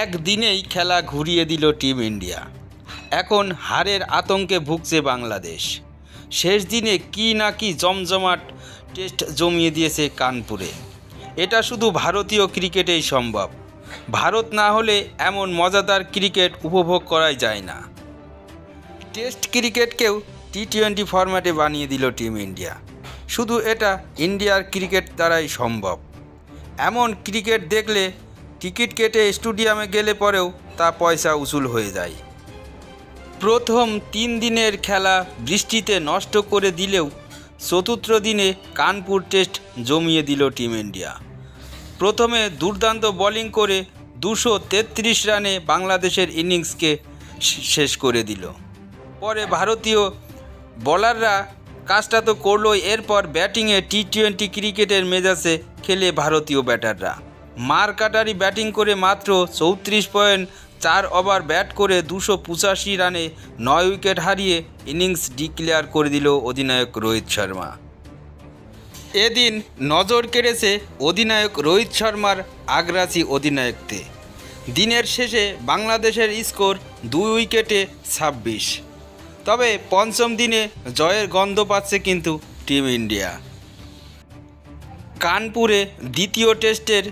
একদিনেই খেলা ঘুরিয়ে দিল টিম ইন্ডিয়া। এখন হারের আতঙ্কে ভুগছে বাংলাদেশ। শেষ দিনে কি না কি জমজমাট টেস্ট জমিয়ে দিয়েছে কানপুরে। এটা শুধু ভারতীয় ক্রিকেটেই সম্ভব। ভারত না হলে এমন মজাদার ক্রিকেট উপভোগ করাই যায় না। টেস্ট ক্রিকেটকেও টি-20 ফরম্যাটে বানিয়ে দিল টিম ইন্ডিয়া। শুধু এটা ইন্ডিয়ার ক্রিকেট দ্বারাই সম্ভব। এমন ক্রিকেট দেখলে টিকিট কেটে স্টেডিয়ামে গেলে পরেও তা পয়সা উসুল হয়ে যায়। প্রথম 3 দিনের খেলা বৃষ্টিতে নষ্ট করে দিলেও চতুর্থ দিনে কানপুর টেস্ট জমিয়ে দিল টিম ইন্ডিয়া। প্রথমে দুর্দান্ত বোলিং করে 233 রানে বাংলাদেশের ইনিংসকে শেষ করে দিল। পরে ভারতীয় বোলাররা কাজটা তো করলোই, এরপর ব্যাটিংয়ে টি-20 ক্রিকেটের মেজাজে খেলে ভারতীয় ব্যাটাররা মারকাটারি ব্যাটিং করে মাত্র 34.4 ওভার ব্যাট করে 285 রানে 9 উইকেট হারিয়ে ইনিংস ডিক্লেয়ার করে দিল অধিনায়ক রোহিত শর্মা। এদিন নজর কেড়েছে অধিনায়ক রোহিত শর্মার আগ্রাসী অধিনায়কত্বে। দিনের শেষে বাংলাদেশের স্কোর 2 উইকেটে 26। তবে পঞ্চম দিনে জয়ের গন্ধ পাচ্ছে কিন্তু টিম ইন্ডিয়া। কানপুরে দ্বিতীয় টেস্টের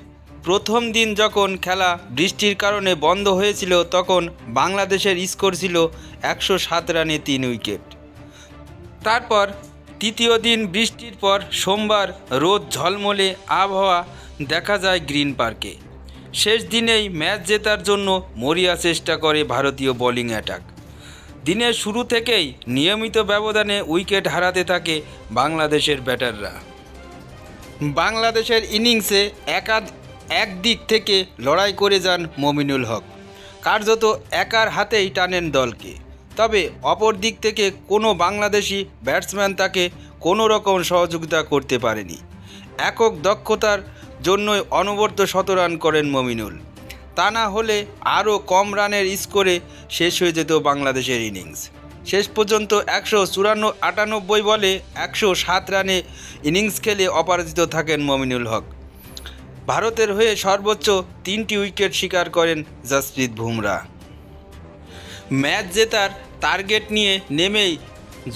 প্রথম দিন যখন খেলা বৃষ্টির কারণে বন্ধ হয়েছিল, তখন বাংলাদেশের স্কোর ছিল 107 রানে 3 উইকেট। তারপর তৃতীয় দিন বৃষ্টির পর সোমবার রোদ ঝলমলে আবহাওয়া দেখা যায় গ্রিন পার্কে। শেষ দিনেই ম্যাচ জেতার জন্য মরিয়া চেষ্টা করে ভারতীয় বোলিং অ্যাটাক। দিনের শুরু থেকেই নিয়মিত ব্যবধানে উইকেট হারাতে থাকে বাংলাদেশের ব্যাটাররা। বাংলাদেশের ইনিংসে একদিক থেকে লড়াই করে যান মমিনুল হক, কার্যত একার হাতেই টানেন দলকে। তবে অপর দিক থেকে কোনো বাংলাদেশি ব্যাটসম্যান তাকে কোনো রকম সহযোগিতা করতে পারেনি। একক দক্ষতার জন্যই অনবরত 100 রান করেন মমিনুল। তা না হলে আরও কম রানের স্কোরে শেষ হয়ে যেত বাংলাদেশের ইনিংস। শেষ পর্যন্ত 194-98 বলে 107 রানে ইনিংস খেলে অপরাজিত থাকেন মমিনুল হক। ভারতের হয়ে সর্বোচ্চ 3টি উইকেট শিকার করেন জসপ্রীত বুমরাহ। ম্যাচ জেতার টার্গেট নিয়ে নেমেই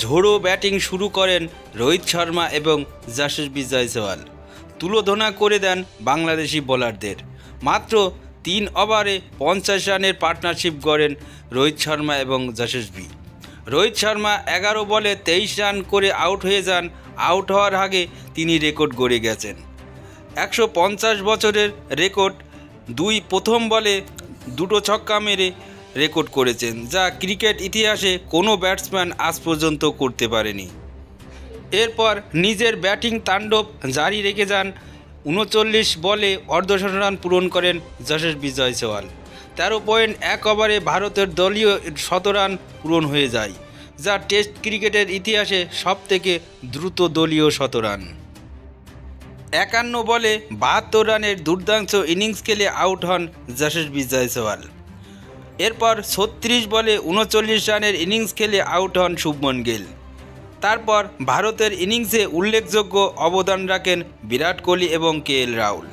ঝোড়ো ব্যাটিং শুরু করেন রোহিত শর্মা এবং যশস্বী জয়সওয়াল। তুলোধনা করে দেন বাংলাদেশি বোলারদের। মাত্র 3 ওভারে 50 রানের পার্টনারশিপ গড়েন রোহিত শর্মা এবং যশস্বী। রোহিত শর্মা 11 বলে 23 রান করে আউট হয়ে যান। আউট হওয়ার আগে তিনি রেকর্ড গড়ে গেছেন। 150 বছরের রেকর্ড প্রথম বলে 2 ছক্কা মেরে রেকর্ড করেছেন, যা ক্রিকেট ইতিহাসে কোনো ব্যাটসম্যান আজ পর্যন্ত করতে পারেনি। এরপর নিজের ব্যাটিং তাণ্ডব জারি রেখে যান। 39 বলে অর্ধশত রান পূরণ করেন যশস্বী জয়সওয়াল। 13.1 ওভারে ভারতের দলীয় 100 রান পূরণ হয়ে যায়, যা টেস্ট ক্রিকেটের ইতিহাসে সবথেকে দ্রুত দলীয় 100 রান। 51 বলে 72 রানের দুর্দান্ত ইনিংস খেলে আউট হন যশস্বী জয়সওয়াল। এরপর 36 বলে 39 রানের ইনিংস খেলে আউট হন শুভমন গিল। তারপর ভারতের ইনিংসে উল্লেখযোগ্য অবদান রাখেন বিরাট কোহলি এবং KL রাহুল।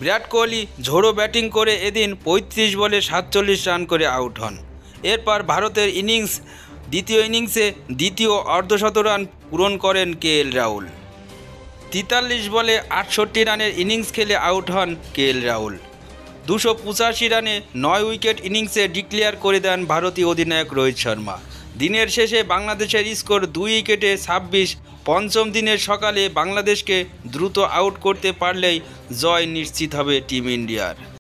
বিরাট কোহলি ঝোড়ো ব্যাটিং করে এদিন 35 বলে 47 রান করে আউট হন। এরপর ভারতের দ্বিতীয় ইনিংসে দ্বিতীয় অর্ধশত রান পূরণ করেন KL রাহুল। 43 বলে 68 রানের ইনিংস খেলে আউট হন KL রাহুল। 285 রানে 9 উইকেট ইনিংসে ডিক্লেয়ার করে দেন ভারতীয় অধিনায়ক রোহিত শর্মা। দিনের শেষে বাংলাদেশের স্কোর 2 উইকেটে 26। পঞ্চম দিনের সকালে বাংলাদেশকে দ্রুত আউট করতে পারলেই জয় নিশ্চিত হবে টিম ইন্ডিয়ার।